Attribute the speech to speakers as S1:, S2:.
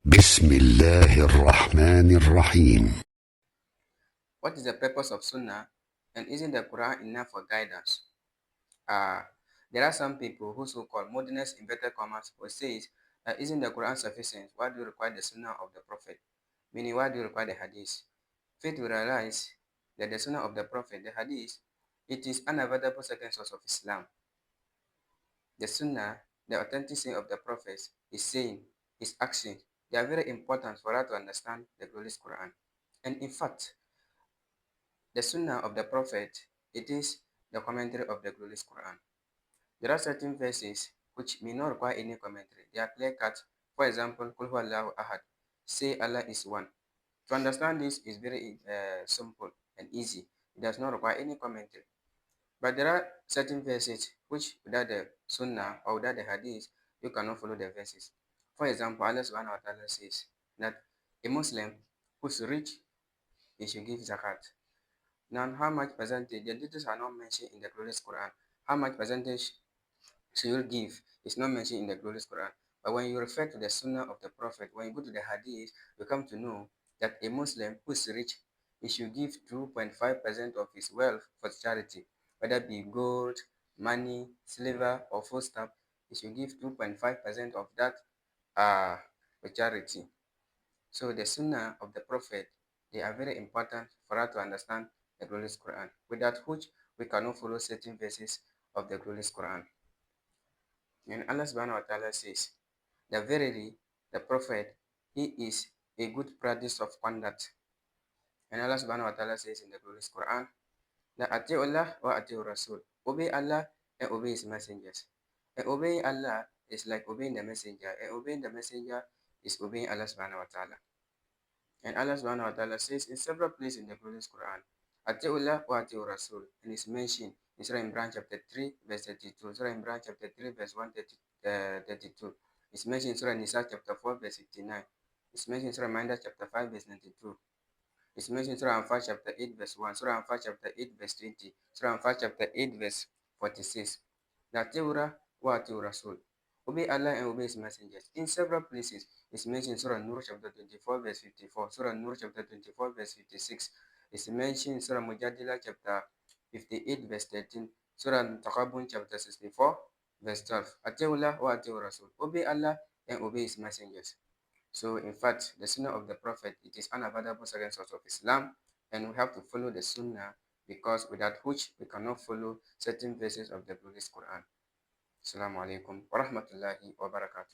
S1: بسم الله الرحمن الرحيم.
S2: What is the purpose of Sunnah, and isn't the Quran enough for guidance? Uh, there are some people who so-called modernists inverted commas will say, isn't the Quran sufficient? Why do you require the Sunnah of the Prophet? Meaning, why do you require the Hadith? Faith will realize that the Sunnah of the Prophet, the Hadith, it is unavoidable second source of Islam. The Sunnah, the authentic saying of the Prophet, is saying, his actions, they are very important for us to understand the glorious Quran. And in fact, the Sunnah of the Prophet, it is the commentary of the glorious Quran. There are certain verses which may not require any commentary. They are clear cut. For example, Qul huwallahu ahad. Say Allah is one. To understand this is very simple and easy. It does not require any commentary. But there are certain verses which without the Sunnah or without the Hadith, you cannot follow the verses. For example, Allah subhanahu wa ta'ala says that a Muslim who's rich, he should give zakat. Now, how much percentage? The details are not mentioned in the glorious Quran. How much percentage should you give is not mentioned in the glorious Quran. But when you refer to the Sunnah of the Prophet, when you go to the Hadith, you come to know that a Muslim who is rich, he should give 2.5% of his wealth for charity, whether it be gold, money, silver, or foodstuff. He should give 2.5% of that for charity. So the Sunnah of the Prophet, they are very important for us to understand the glorious Quran, without which we cannot follow certain verses of the glorious Quran. And Allah subhanahu wa ta'ala says that verily the Prophet, he is a good practice of conduct. And Allah subhanahu wa ta'ala says in the glorious Quran that Ati'ullah wa Ati'ur Rasul. Obey Allah and obey his messengers. And obeying Allah is like obeying the messenger. And obeying the messenger is obeying Allah subhanahu wa ta'ala. And Allah subhanahu wa ta'ala says in several places in the glorious Quran, Ati'ullah wa Ati'ur Rasul. And it's mentioned in Surah Imran chapter 3, verse 32. Surah Imran chapter 3, verse 132. It's mentioned in Surah Nisa chapter 4, verse 59. It's mentioned in Surah Ma'idah chapter 5, verse 92. It's mentioned in Surah Anfal chapter 8, verse 1. Surah Anfal chapter 8, verse 20. Surah Anfal chapter 8, verse 46. Ati'ullah wa Ati'ur Rasul. Obey Allah and obey his messengers. In several places, it's mentioned in Surah Nur chapter 24, verse 54. Surah Nur chapter 24, verse 56. It's mentioned in Surah Mujadila chapter 58, verse 13. Surah Taqabun chapter 64, verse 12. Ati'ullah wa Ati'ur Rasul. Obey Allah and obey his messengers. So, in fact, the Sunnah of the Prophet, it is unavoidable second source of Islam, and we have to follow the Sunnah because without which we cannot follow certain verses of the glorious Quran. Assalamu alaikum wa rahmatullahi wa barakatuh.